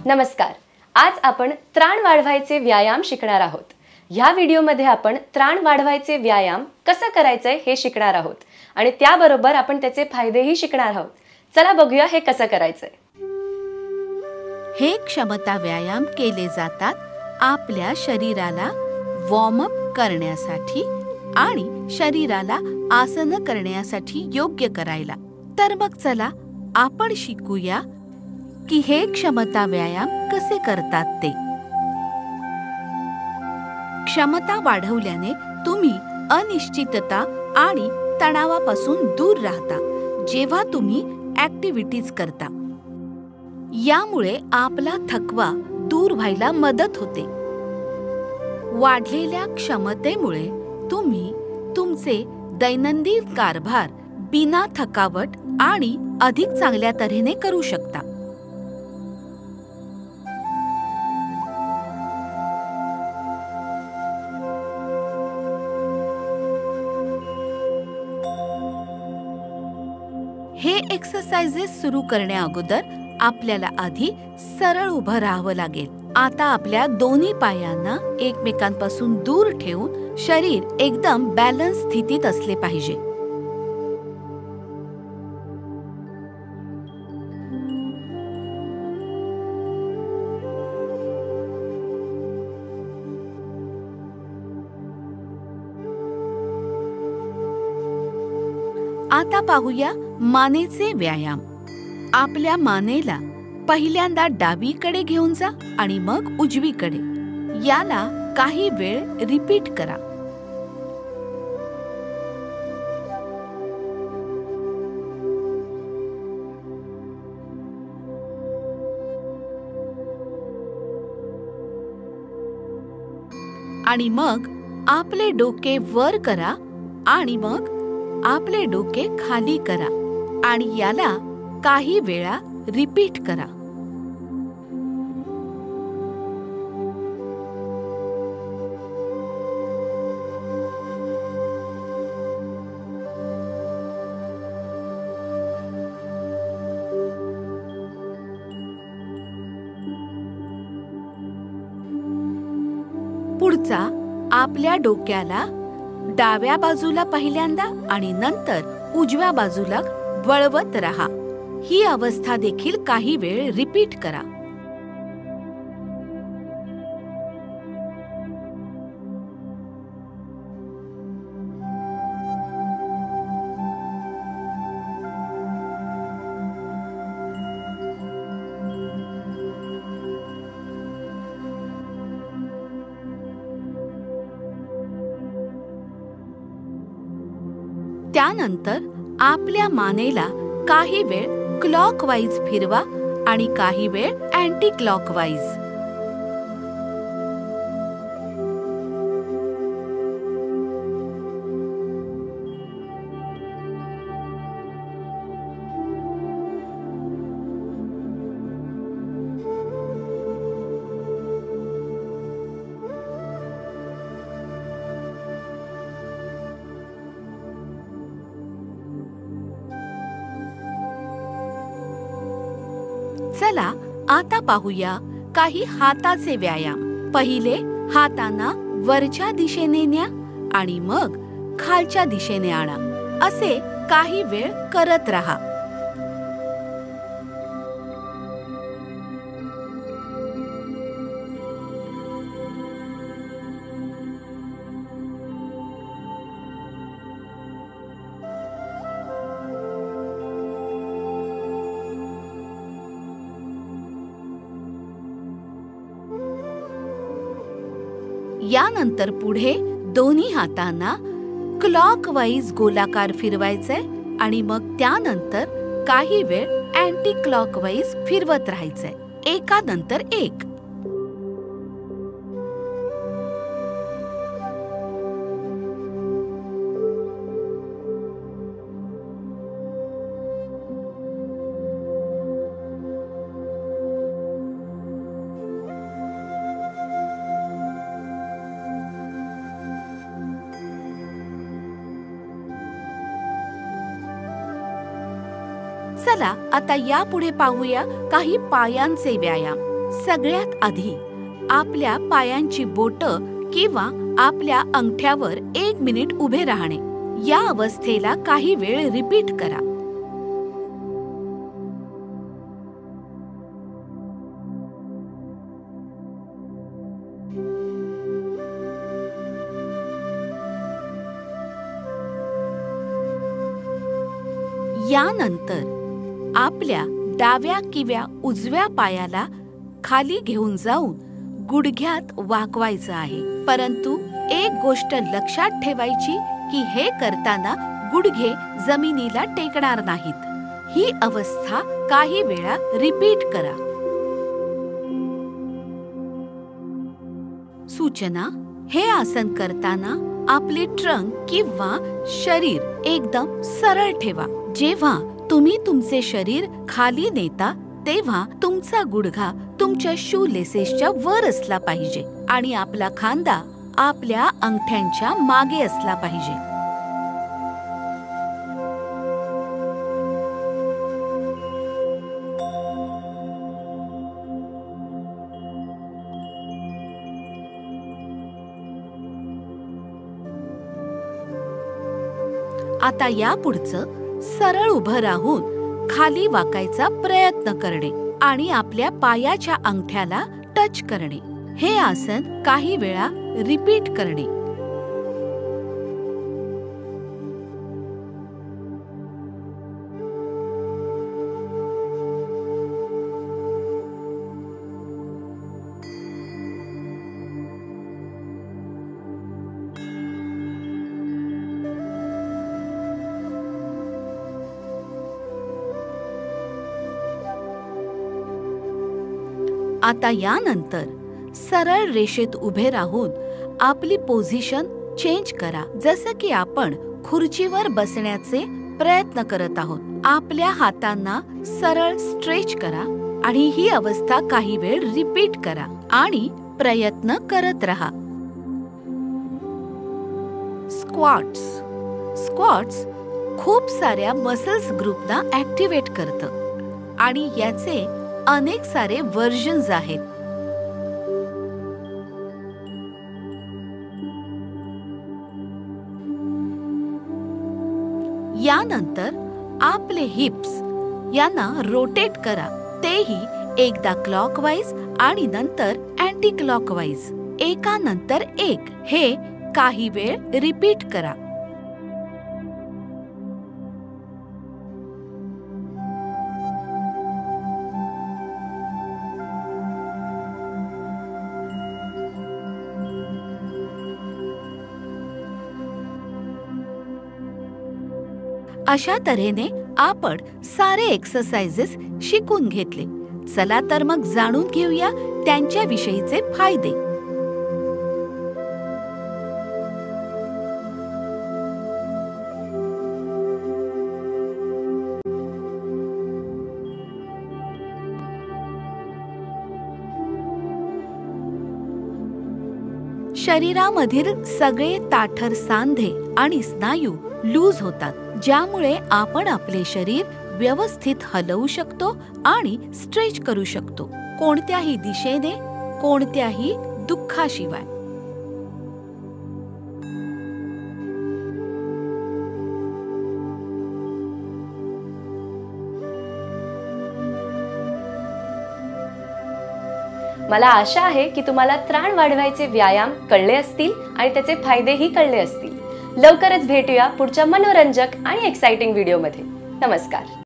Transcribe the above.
नमस्कार. आज आपण त्राण वाढवायचे व्यायाम शिकणार आहोत. ह्या व्हिडिओमध्ये आपण त्राण वाढवायचे व्यायाम कसं करायचंय हे शिकणार आहोत आणि त्याबरोबर आपण त्याचे फायदेही शिकणार आहोत. चला बघूया हे कसं करायचंय. हे क्षमता व्यायाम केले जातात आपल्या शरीराला वॉर्म अप करण्यासाठी आणि शरीराला आसन करण्यासाठी योग्य करायला. तर मग चला आपण शिकूया की हे क्षमता व्यायाम कसे करतात ते. क्षमता वाढवल्याने तुम्ही अनिश्चितता आणि तणावापासून दूर राहता जेव्हा तुम्ही ॲक्टिव्हिटीज करता. यामुळे आपला थकवा दूर व्हायला मदत होते. वाढलेल्या क्षमतेमुळे तुम्ही तुमचे दैनंदिन कारभार बिना थकावट आणि अधिक चांगल्या तऱ्हेने करू शकता. हे एक्सरसाइजेस सुरू करण्या अगोदर आपल्याला आधी सरळ उभं राहावं लागेल. आता आपल्या दोन्ही पायांना एकमेकांपासून दूर ठेवून शरीर एकदम बॅलन्स स्थितीत असले पाहिजे. आता पाहूया मानेचे व्यायाम. आपल्या मानेला पहिल्यांदा डावीकडे घेऊन जा आणि मग उजवीकडे. याला काही वेळ रिपीट करा. आणि मग आपले डोके वर करा आणि मग आपले डोके खाली करा आणि याला काही वेळा रिपीट करा. पुढचा आपल्या डोक्याला डाव्या बाजूला पहिल्यांदा आणि नंतर उजव्या बाजूला वळवत रहा. ही अवस्था देखील काही वेळ रिपीट करा. त्यानंतर आपल्या मानेला काही वेळ क्लॉकवाईज फिरवा आणि काही वेळ अँटी क्लॉकवाईज. चला आता पाहूया काही हाताचे व्यायाम. पहिले हातांना वरच्या दिशेने न्या आणि मग खालच्या दिशेने आणा. असे काही वेळ करत रहा. यानंतर पुढे दोन्ही हातांना क्लॉकवाईज गोलाकार फिरवायचंय आणि मग त्यानंतर काही वेळ अँटी क्लॉकवाईज फिरवत राहायचंय एकानंतर एक. चला आता यापुढे पाहूया काही पायांचे व्यायाम. सगळ्यात आधी आपल्या पायांची बोटं किंवा आपल्या अंगठ्यावर 1 मिनिट उभे राहणे. या अवस्थेला काही वेळ रिपीट करा. यानंतर आपल्या डाव्या किंवा उजव्या पायाला खाली घेऊन जाऊन गुडघ्यात वाकवायचं आहे. परंतु एक गोष्ट लक्षात ठेवायची की हे करताना गुडघे जमिनीला टेकणार नाहीत. ही अवस्था काही वेळा रिपीट करा. सूचना: हे आसन करताना आपले ट्रंक किंवा शरीर एकदम सरळ ठेवा. जेव्हा तुम्ही तुमचे शरीर खाली नेता तेव्हा तुमचा गुडघा तुमच्या शू लेसेसच्या वर असला पाहिजे आणि आपला खांदा आपल्या अंगठ्यांच्या मागे असला पाहिजे. आता यापुढचं सरळ उभं राहून खाली वाकायचा प्रयत्न करणे आणि आपल्या पायाच्या अंगठ्याला टच करणे. हे आसन काही वेळा रिपीट करणे. आता यानंतर सरळ रेषेत उभे राहून आपली पोझिशन चेंज करा. जसं की आपण खुर्चीवर बसण्याचे प्रयत्न करत आहोत. आपल्या हातांना सरळ स्ट्रेच करा आणि ही अवस्था काही वेळ रिपीट करा आणि प्रयत्न करत रहा. स्क्वॉट्स खूप साऱ्या मसल्स ग्रुपना ऍक्टिव्हेट करतं आणि याचे अनेक सारे व्हर्जन्स आहेत. यानंतर आपले हिप्स यांना रोटेट करा. तेही एकदा क्लॉकवाईज आणि नंतर अँटी क्लॉकवाईज, एकानंतर एक. हे काही वेळ रिपीट करा. अशा तऱ्हेने आपण सारे एक्सरसाइजेस शिकून घेतले. चला तर मग जाणून घेऊया त्यांच्या विषयीचे फायदे. शरीरामधील सगळे ताठर सांधे आणि स्नायू लूज होतात, ज्यामुळे आपण आपले शरीर व्यवस्थित हलवू शकतो आणि स्ट्रेच करू शकतो, कोणत्याही दिशेने, कोणत्याही दुःखाशिवाय. मला आशा आहे की तुम्हाला त्राण वाढवायचे व्यायाम कळले असतील आणि त्याचे फायदेही कळले असतील. लवकरच भेटूया पुढच्या मनोरंजक आणि एक्साइटिंग व्हिडिओमध्ये. नमस्कार.